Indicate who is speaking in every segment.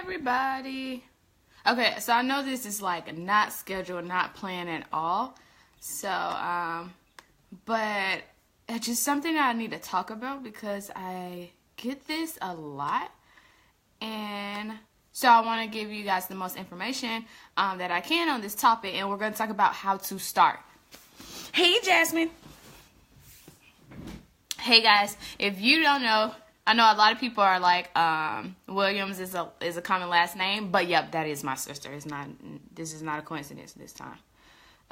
Speaker 1: everybody. Okay, so I know this is like not scheduled, not planned at all. So, but it's just something that I need to talk about because I get this a lot. And so I want to give you guys the most information that I can on this topic. And we're going to talk about how to start. Hey, Jasmine. Hey, guys. If you don't know, I know a lot of people are like, Williams is a common last name, but yep, that is my sister. This is not a coincidence this time.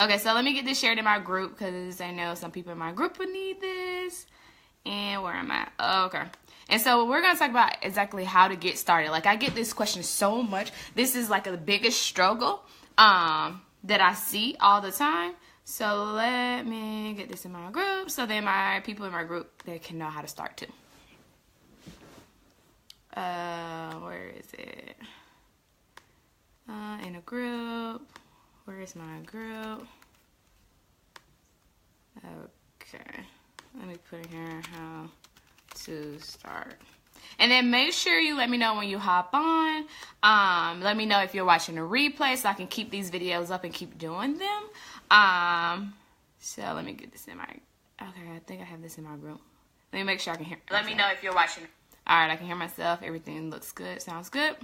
Speaker 1: Okay, so let me get this shared in my group because I know some people in my group would need this. And where am I? Oh, okay. And so we're going to talk about exactly how to get started. Like, I get this question so much. This is like the biggest struggle that I see all the time. So let me get this in my group so then my people in my group, they can know how to start too. Where is it? In a group. Where is my group? Okay. Let me put in here how to start. And then make sure you let me know when you hop on. Let me know if you're watching a replay so I can keep these videos up and keep doing them. So let me get this in my, okay, I think I have this in my group. Let me make sure I can hear. Let me know if you're watching. All right, I can hear myself. Everything looks good. Sounds good.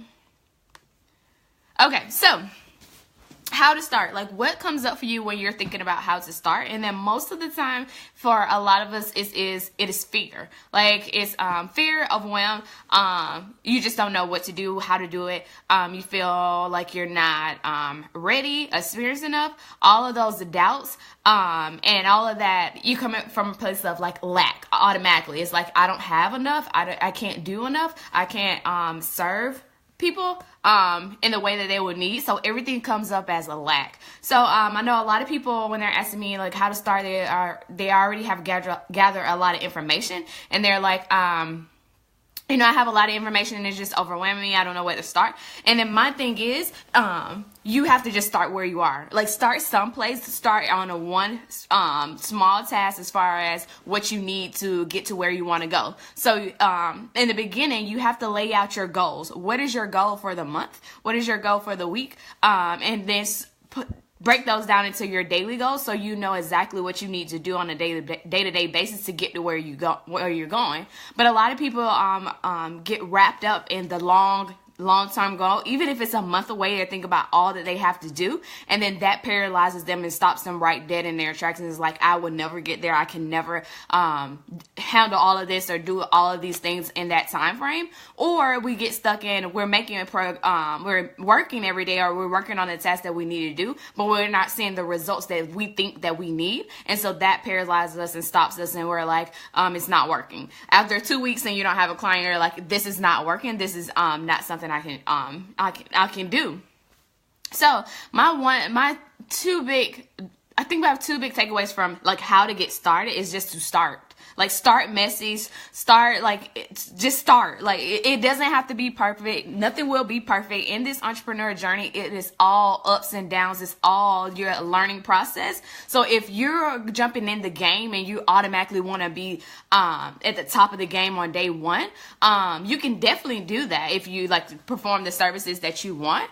Speaker 1: Okay, so how to start. Like, what comes up for you when you're thinking about how to start? And then most of the time for a lot of us it is fear. Like, it's fear, overwhelmed. You just don't know what to do, how to do it. You feel like you're not ready, experienced enough. All of those doubts and all of that, you come from a place of like lack automatically. It's like, I don't have enough. I can't do enough. I can't serve people in the way that they would need. So everything comes up as a lack. So I know a lot of people, when they're asking me like how to start, they already have gathered a lot of information, and they're like, you know, I have a lot of information and it's just overwhelming me. I don't know where to start. And then my thing is, you have to just start where you are. Like, start someplace. Start on a one small task as far as what you need to get to where you want to go. So in the beginning, you have to lay out your goals. What is your goal for the month? What is your goal for the week? And then break those down into your daily goals so you know exactly what you need to do on a day-to-day basis to get to where you're going. But a lot of people get wrapped up in the long-term goal. Even if it's a month away, they think about all that they have to do, and then that paralyzes them and stops them right dead in their tracks, and it's like, I would never get there. I can never handle all of this or do all of these things in that time frame. Or we get stuck in, we're we're working every day, or we're working on the task that we need to do, but we're not seeing the results that we think that we need, and so that paralyzes us and stops us, and we're like, it's not working. After 2 weeks and you don't have a client, you're like, this is not working. This is not something I can do. So I think we have two big takeaways from like how to get started is just to start. Like, start messy, just start. Like, it doesn't have to be perfect. Nothing will be perfect. In this entrepreneur journey, it is all ups and downs. It's all your learning process. So if you're jumping in the game and you automatically want to be at the top of the game on day one, you can definitely do that if you like to perform the services that you want.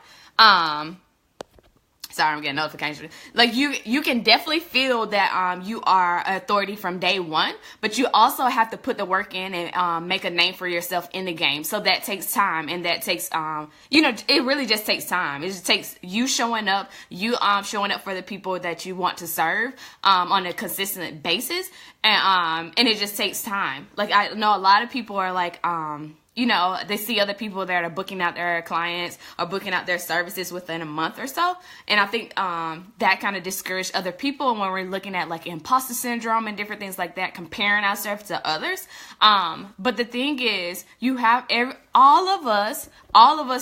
Speaker 1: Sorry, I'm getting notifications. Like, you can definitely feel that you are authority from day one, but you also have to put the work in and make a name for yourself in the game. So that takes time, and that takes it really just takes time. It just takes you showing up, showing up for the people that you want to serve on a consistent basis, and it just takes time. Like, I know a lot of people are like they see other people that are booking out their clients or booking out their services within a month or so. And I think that kind of discourages other people when we're looking at like imposter syndrome and different things like that, comparing ourselves to others. But the thing is, you have all of us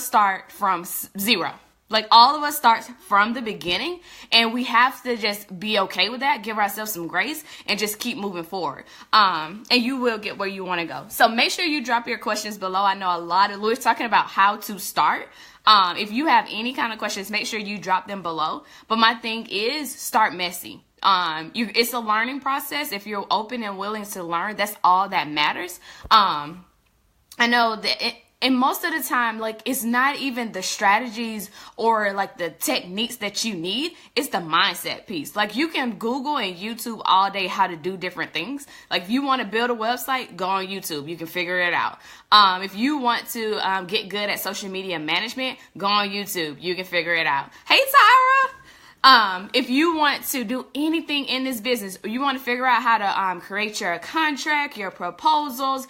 Speaker 1: start from zero. Like, all of us start from the beginning, and we have to just be okay with that, give ourselves some grace, and just keep moving forward. And you will get where you want to go. So make sure you drop your questions below. I know we're talking about how to start. If you have any kind of questions, make sure you drop them below. But my thing is, start messy. It's a learning process. If you're open and willing to learn, that's all that matters. I know that And most of the time, like, it's not even the strategies or like the techniques that you need. It's the mindset piece. Like, you can Google and YouTube all day how to do different things. Like, if you want to build a website, go on YouTube. You can figure it out. If you want to get good at social media management, go on YouTube. You can figure it out. Hey, Tyra. If you want to do anything in this business, or you want to figure out how to create your contract, your proposals,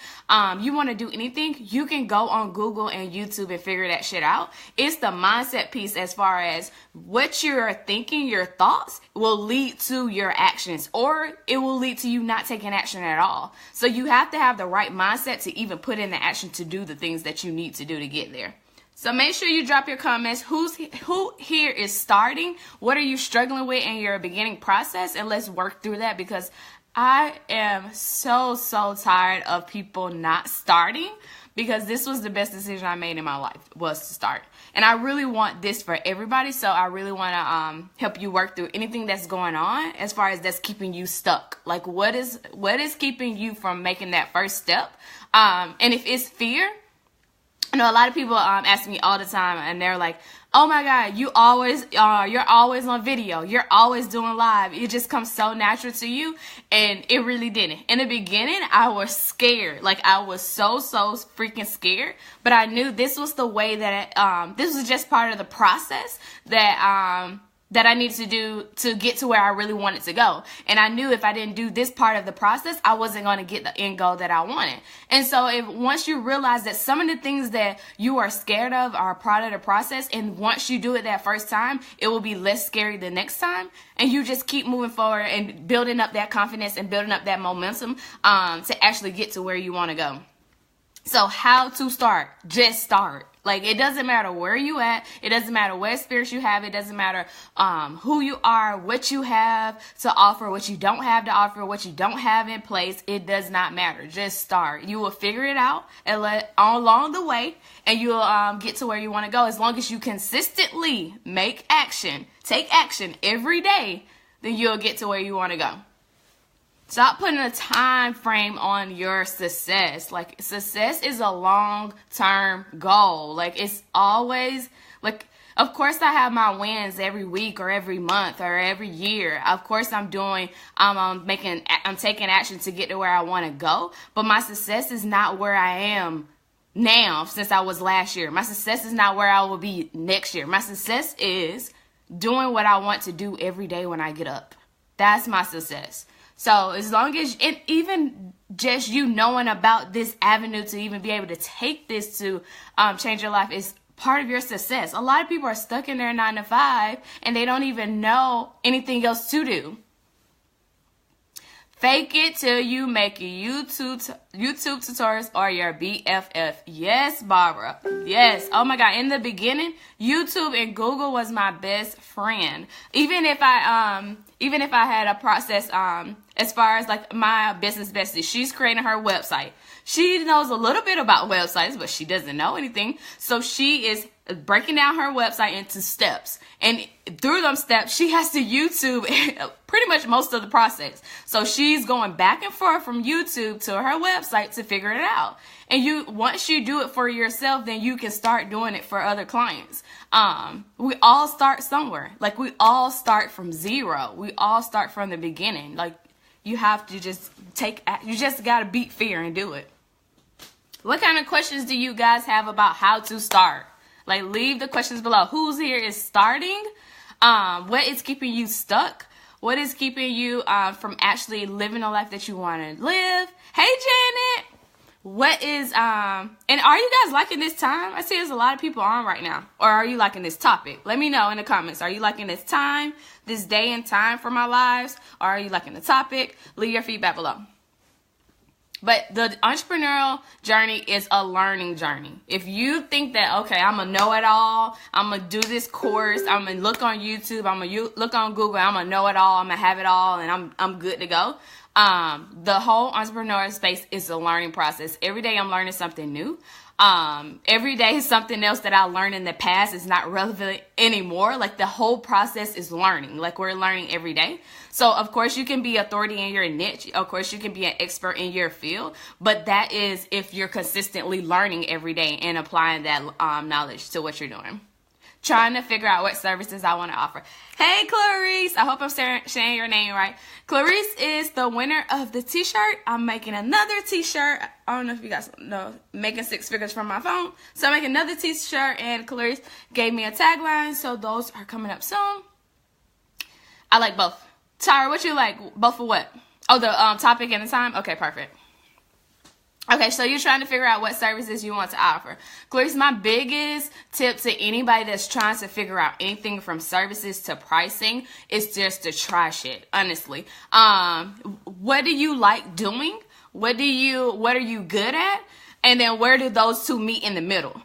Speaker 1: you want to do anything, you can go on Google and YouTube and figure that shit out. It's the mindset piece, as far as what you're thinking, your thoughts will lead to your actions, or it will lead to you not taking action at all. So you have to have the right mindset to even put in the action to do the things that you need to do to get there. So make sure you drop your comments. Who here is starting? What are you struggling with in your beginning process? And let's work through that, because I am so tired of people not starting, because this was the best decision I made in my life, was to start. And I really want this for everybody. So I really want to help you work through anything that's going on as far as that's keeping you stuck. Like, what is keeping you from making that first step? And if it's fear, I know a lot of people ask me all the time, and they're like, "Oh my God, you're always on video. You're always doing live. It just comes so natural to you." And it really didn't. In the beginning, I was scared. Like, I was so freaking scared. But I knew this was the way that this was just part of the process that I needed to do to get to where I really wanted to go. And I knew if I didn't do this part of the process, I wasn't going to get the end goal that I wanted. And so once you realize that some of the things that you are scared of are part of the process, and once you do it that first time, it will be less scary the next time. And you just keep moving forward and building up that confidence and building up that momentum to actually get to where you want to go. So how to start? Just start. Like, it doesn't matter where you at. It doesn't matter what experience you have. It doesn't matter who you are, what you have to offer, what you don't have to offer, what you don't have in place. It does not matter. Just start. You will figure it out along the way, and you'll get to where you want to go. As long as you consistently take action every day, then you'll get to where you want to go. Stop putting a time frame on your success. Like, success is a long-term goal. Like, it's always, like, of course I have my wins every week or every month or every year. Of course I'm taking action to get to where I want to go. But my success is not where I am now since I was last year. My success is not where I will be next year. My success is doing what I want to do every day when I get up. That's my success. So as long as, and even just you knowing about this avenue to even be able to take this to change your life is part of your success. A lot of people are stuck in their 9-to-5 and they don't even know anything else to do. Fake it till you make it. YouTube tutorials are your BFF. Yes, Barbara. Yes. Oh my God. In the beginning, YouTube and Google was my best friend. Even if I had a process, as far as like my business bestie, she's creating her website. She knows a little bit about websites, but she doesn't know anything. So she is breaking down her website into steps. And through them steps, she has to YouTube pretty much most of the process. So she's going back and forth from YouTube to her website to figure it out. And once you do it for yourself, then you can start doing it for other clients. We all start somewhere. Like, we all start from zero. We all start from the beginning. Like, you have to just you just got to beat fear and do it. What kind of questions do you guys have about how to start? Like, leave the questions below. Who's here is starting? What is keeping you stuck? What is keeping you from actually living a life that you want to live? Hey, Janet. What is, and are you guys liking this time? I see there's a lot of people on right now. Or are you liking this topic? Let me know in the comments. Are you liking this time, this day and time for my lives? Or are you liking the topic? Leave your feedback below. But the entrepreneurial journey is a learning journey. If you think that, okay, I'm going to know it all, I'm going to do this course, I'm going to look on YouTube, I'm going to look on Google, I'm going to know it all, I'm going to have it all, and I'm good to go. The whole entrepreneurial space is a learning process. Every day I'm learning something new. Every day is something else that I learned in the past is not relevant anymore. Like the whole process is learning. Like we're learning every day. So of course you can be authority in your niche. Of course you can be an expert in your field, but that is if you're consistently learning every day and applying that knowledge to what you're doing. Trying to figure out what services I want to offer. Hey, Clarice. I hope I'm saying your name right. Clarice is the winner of the t-shirt. I'm making another t-shirt. I don't know if you guys know, making 6 figures from my phone. So I'm making another t-shirt, and Clarice gave me a tagline. So those are coming up soon. I like both. Tyra, what you like? Both for what? Oh, the topic and the time? Okay, perfect. Okay, so you're trying to figure out what services you want to offer. Clarice, my biggest tip to anybody that's trying to figure out anything from services to pricing is just to try shit, honestly. What do you like doing? What are you good at? And then where do those two meet in the middle?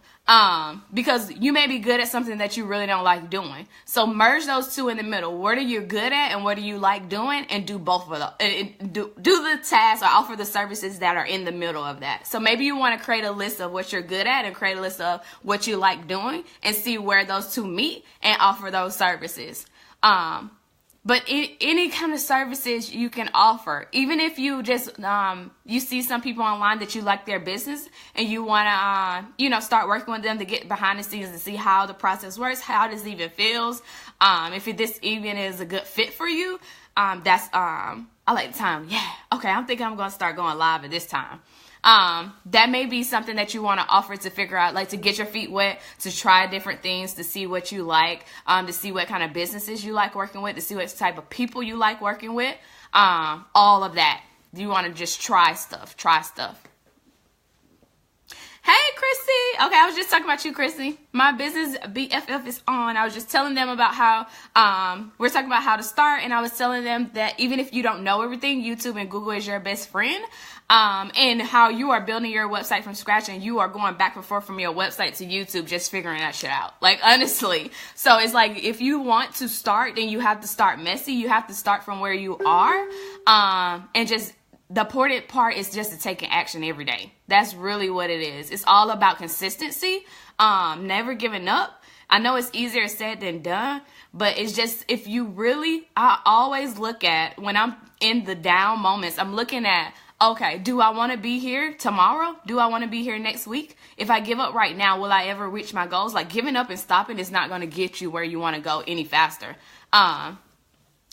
Speaker 1: Because you may be good at something that you really don't like doing. So merge those two in the middle. What are you good at and what do you like doing? And do both of those. Do the tasks or offer the services that are in the middle of that. So maybe you want to create a list of what you're good at and create a list of what you like doing and see where those two meet and offer those services. But any kind of services you can offer, even if you just, you see some people online that you like their business and you want to, start working with them to get behind the scenes and see how the process works, how this even feels, if this even is a good fit for you, I like the time. Yeah. Okay. I'm thinking I'm going to start going live at this time. That may be something that you want to offer to figure out, like to get your feet wet, to try different things, to see what you like, to see what kind of businesses you like working with, to see what type of people you like working with, all of that. You want to just try stuff. Hey, Chrissy. Okay, I was just talking about you, Chrissy. My business BFF is on. I was just telling them about how, we're talking about how to start, and I was telling them that even if you don't know everything, YouTube and Google is your best friend, and how you are building your website from scratch, and you are going back and forth from your website to YouTube, just figuring that shit out. Like, honestly. So it's like, if you want to start, then you have to start messy. You have to start from where you are, and just, the important part is just to take an action every day. That's really what it is. It's all about consistency, never giving up. I know it's easier said than done, but it's just, if you really, I always look at, when I'm in the down moments, I'm looking at, okay, do I want to be here tomorrow? Do I want to be here next week? If I give up right now, will I ever reach my goals? Like, giving up and stopping is not going to get you where you want to go any faster.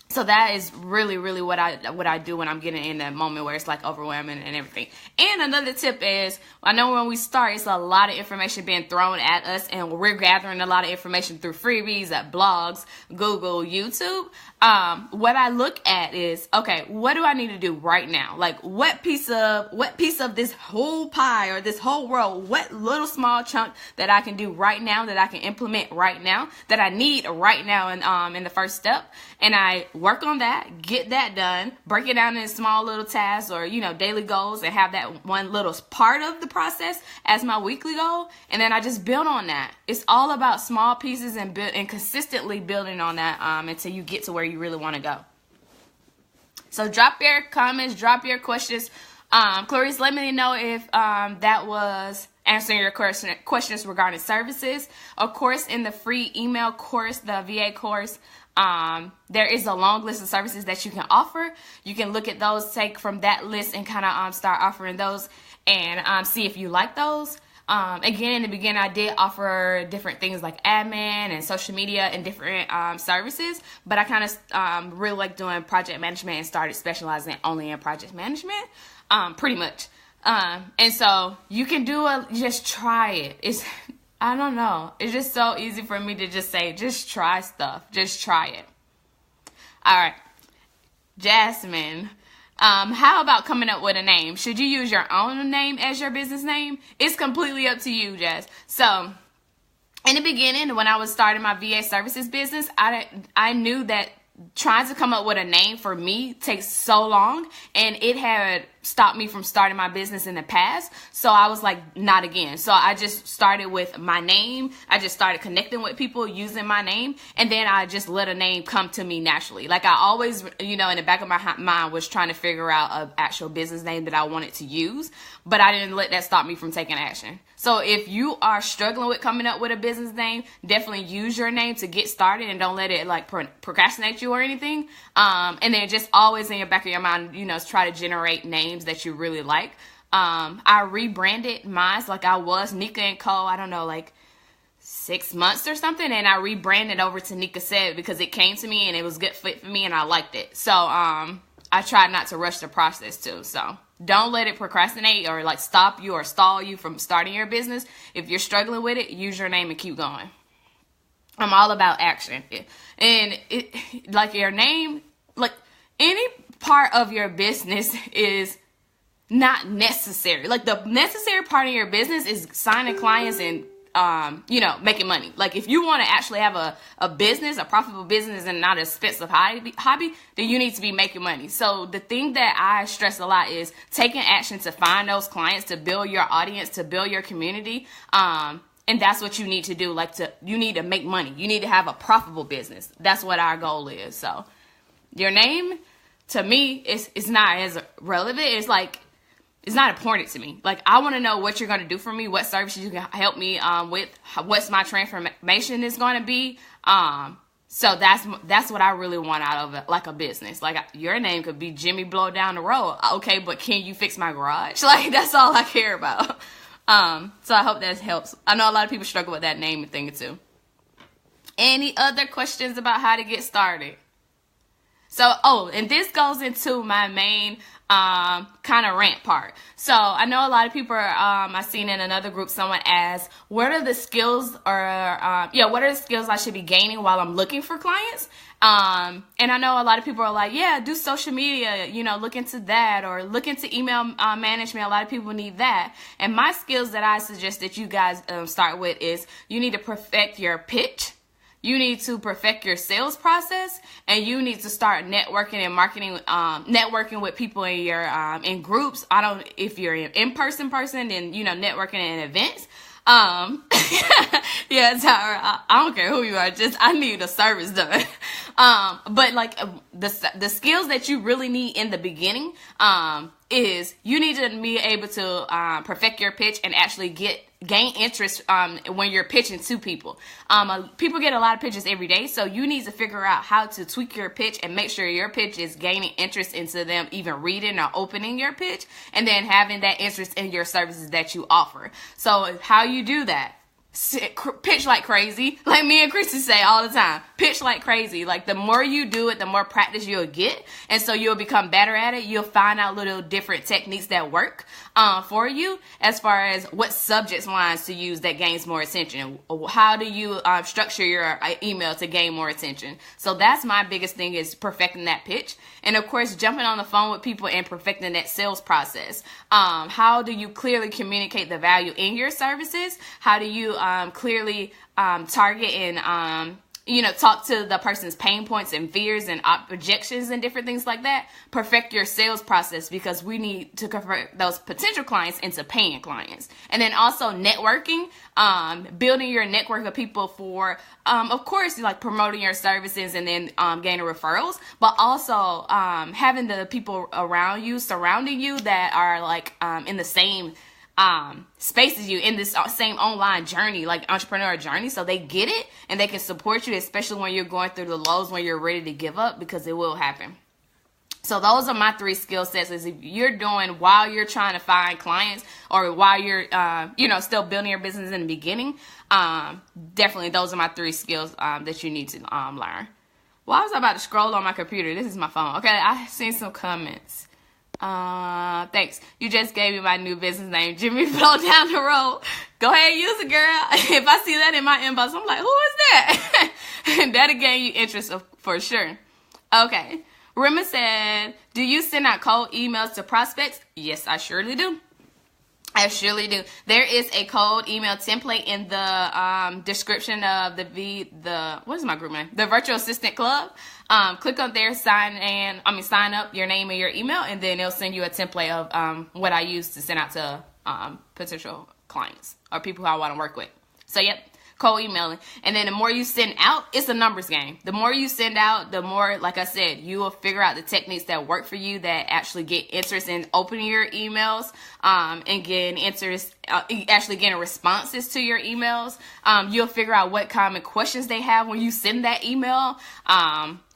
Speaker 1: So that is really, really what I do when I'm getting in that moment where it's like overwhelming and everything. And another tip is, I know when we start, it's a lot of information being thrown at us, and we're gathering a lot of information through freebies, at blogs, Google, YouTube. What I look at is, okay, what do I need to do right now? Like, what piece of this whole pie or this whole world, what little small chunk that I can do right now, that I can implement right now, that I need right now in the first step, and I work on that, get that done, break it down in small little tasks or, daily goals, and have that one little part of the process as my weekly goal. And then I just build on that. It's all about small pieces and consistently building on that until you get to where you really want to go. So drop your comments, drop your questions. Clarice, let me know if that was answering your questions regarding services. Of course, in the free email course, the VA course, there is a long list of services that you can offer. You can look at those, take from that list, and kind of start offering those and see if you like those. Again, in the beginning, I did offer different things like admin and social media and different services, but I kind of really like doing project management and started specializing only in project management, pretty much. And so you can just try it. I don't know. It's just so easy for me to just say, just try stuff. Just try it. All right. Jasmine. How about coming up with a name? Should you use your own name as your business name? It's completely up to you, Jazz. So, in the beginning, when I was starting my VA services business, I knew that trying to come up with a name for me takes so long, and it had stopped me from starting my business in the past. So I was like, not again. So I just started with my name. I just started connecting with people using my name. And then I just let a name come to me naturally. Like I always, in the back of my mind was trying to figure out an actual business name that I wanted to use. But I didn't let that stop me from taking action. So if you are struggling with coming up with a business name, definitely use your name to get started and don't let it like procrastinate you or anything. And then just always in your back of your mind, try to generate names that you really like. I rebranded mine. Like I was Neka & Co. I don't know, like 6 months or something. And I rebranded over to Neka Said because it came to me and it was good fit for me and I liked it. So I tried not to rush the process too. So don't let it procrastinate or like stop you or stall you from starting your business. If you're struggling with it, use your name and keep going. I'm all about action. And like your name, like any part of your business is not necessary. Like the necessary part of your business is signing clients and making money. Like if you want to actually have a business, a profitable business and not an expensive hobby, then you need to be making money. So the thing that I stress a lot is taking action to find those clients, to build your audience, to build your community. And that's what you need to do. You need to make money. You need to have a profitable business. That's what our goal is. So your name to me is not as relevant. It's not important to me. Like, I want to know what you're going to do for me, what services you can help me with, what's my transformation is going to be. So that's what I really want out of it, like a business. Like, your name could be Jimmy Blow down the road. Okay, but can you fix my garage? Like, that's all I care about. So I hope that helps. I know a lot of people struggle with that name thing too. Any other questions about how to get started? So, and this goes into my main kind of rant part. So I know a lot of people I've seen in another group, someone asked, what are the skills what are the skills I should be gaining while I'm looking for clients? And I know a lot of people are like, yeah, do social media, look into that, or look into email management. A lot of people need that. And my skills that I suggest that you guys start with is you need to perfect your pitch. You need to perfect your sales process, and you need to start networking and marketing, networking with people in your in groups. If you're an in-person person, then networking in events. Yeah, Tyra, I don't care who you are. Just I need a service done. But like the skills that you really need in the beginning is you need to be able to perfect your pitch and actually gain interest when you're pitching to people. People get a lot of pitches every day, so you need to figure out how to tweak your pitch and make sure your pitch is gaining interest into them even reading or opening your pitch, and then having that interest in your services that you offer. So how you do that? Pitch like crazy. Like me and Chrissy say all the time, pitch like crazy. Like the more you do it, the more practice you'll get, and so you'll become better at it. You'll find out little different techniques that work for you as far as what subject lines to use that gains more attention. How do you structure your email to gain more attention? So that's my biggest thing, is perfecting that pitch. And of course, jumping on the phone with people and perfecting that sales process. How do you clearly communicate the value in your services? How do you clearly target and talk to the person's pain points and fears and objections and different things like that? Perfect your sales process, because we need to convert those potential clients into paying clients. And then also networking, building your network of people for, of course, like promoting your services and then gaining referrals, but also having the people around you, surrounding you that are like in the same space as you, in this same online journey, like entrepreneur journey, so they get it and they can support you, especially when you're going through the lows, when you're ready to give up, because it will happen. So those are my 3 skill sets, is if you're doing while you're trying to find clients, or while you're still building your business in the beginning, definitely those are my 3 skills that you need to learn. Well, I was about to scroll on my computer. This is my phone. Okay, I've seen some comments. Thanks. You just gave me my new business name, Jimmy Flow down the road. Go ahead and use it, girl. If I see that in my inbox, I'm like, who is that? That'll gain you interest for sure. Okay. Rima said, do you send out cold emails to prospects? Yes, I surely do. I surely do. There is a cold email template in the description of what is my group name? The Virtual Assistant Club. Click on there, sign up your name and your email, and then it'll send you a template of what I use to send out to potential clients or people who I want to work with. So yep, cold emailing. And then the more you send out, it's a numbers game. The more you send out, the more, like I said, you will figure out the techniques that work for you that actually get interest in opening your emails, and getting interest, actually getting responses to your emails. You'll figure out what common questions they have when you send that email.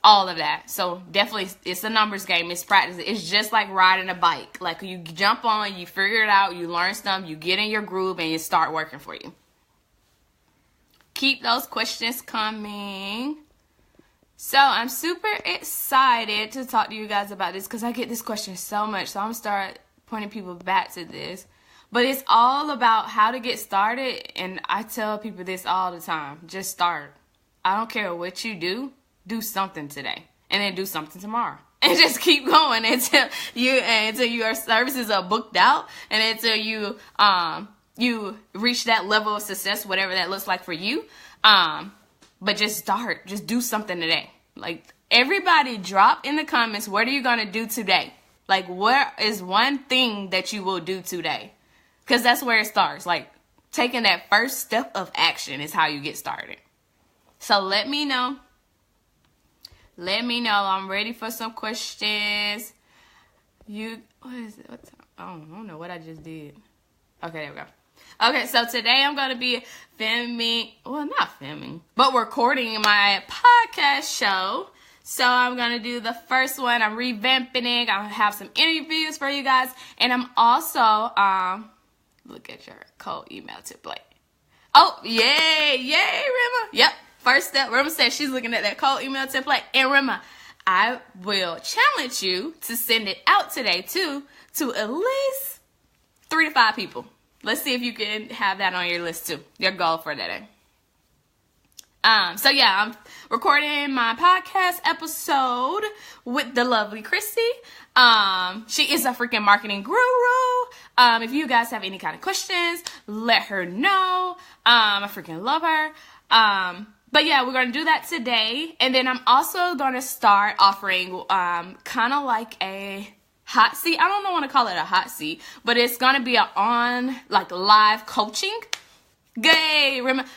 Speaker 1: All of that. So definitely, it's a numbers game. It's practice. It's just like riding a bike. Like you jump on, you figure it out, you learn stuff, you get in your groove, and you start working for you. Keep those questions coming. So I'm super excited to talk to you guys about this because I get this question so much. So I'm going to start pointing people back to this. But it's all about how to get started. And I tell people this all the time. Just start. I don't care what you do. Do something today. And then do something tomorrow. And just keep going until your services are booked out. And until you reach that level of success, whatever that looks like for you. But just start. Just do something today. Like, everybody drop in the comments, what are you going to do today? Like, what is one thing that you will do today? Because that's where it starts. Like, taking that first step of action is how you get started. So let me know. Let me know. I'm ready for some questions. What is it? I don't know what I just did. Okay, there we go. Okay, so today I'm going to be but recording my podcast show. So I'm going to do the first one. I'm revamping it. I'll have some interviews for you guys. And I'm also, look at your cold email template. Oh, yay, Rima. Yep, first step. Rima said she's looking at that cold email template. And Rima, I will challenge you to send it out today, too, to at least 3 to 5 people. Let's see if you can have that on your list too. Your goal for that day. So yeah, I'm recording my podcast episode with the lovely Chrissy. She is a freaking marketing guru. If you guys have any kind of questions, let her know. I freaking love her. But yeah, we're going to do that today. And then I'm also going to start offering kind of like a hot seat. I don't want to call it a hot seat, but it's going to be live coaching. Yay! Remember,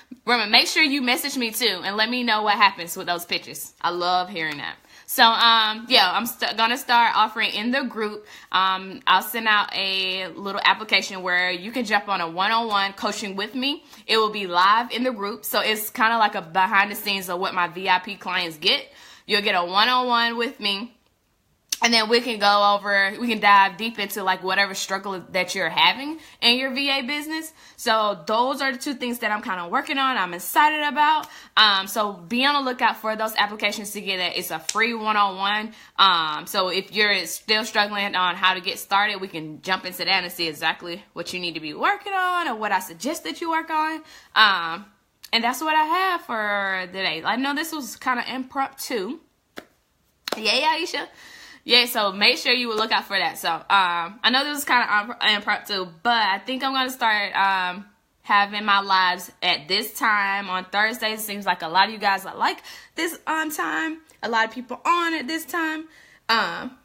Speaker 1: make sure you message me too and let me know what happens with those pitches. I love hearing that. So, yeah, I'm going to start offering in the group. I'll send out a little application where you can jump on a one-on-one coaching with me. It will be live in the group. So it's kind of like a behind the scenes of what my VIP clients get. You'll get a one-on-one with me. And then we can dive deep into like whatever struggle that you're having in your VA business. So those are the 2 things that I'm kind of working on. I'm excited about. So be on the lookout for those applications to get it. It's a free one-on-one. So if you're still struggling on how to get started, we can jump into that and see exactly what you need to be working on or what I suggest that you work on. And that's what I have for today. I know this was kind of impromptu. Yay, Aisha. Yeah, so make sure you will look out for that. So, I know this is kind of impromptu, but I think I'm going to start having my lives at this time on Thursdays. It seems like a lot of you guys like this on time. A lot of people on at this time.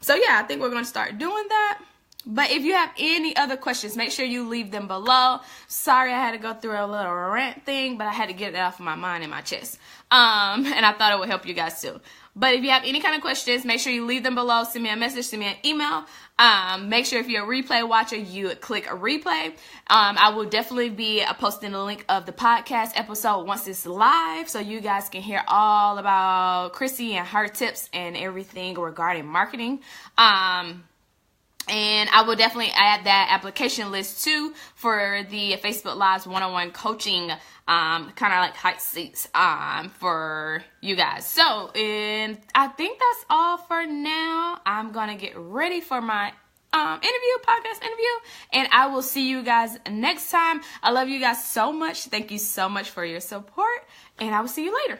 Speaker 1: So, yeah, I think we're going to start doing that. But if you have any other questions, make sure you leave them below. Sorry I had to go through a little rant thing, but I had to get it off of my mind and my chest. And I thought it would help you guys too. But if you have any kind of questions, make sure you leave them below. Send me a message, send me an email. Make sure if you're a replay watcher, you click a replay. I will definitely be posting the link of the podcast episode once it's live, so you guys can hear all about Chrissy and her tips and everything regarding marketing. And I will definitely add that application list too for the Facebook Lives one-on-one coaching, kind of like hot seats, for you guys. So, and I think that's all for now. I'm going to get ready for my podcast interview, and I will see you guys next time. I love you guys so much. Thank you so much for your support, and I will see you later.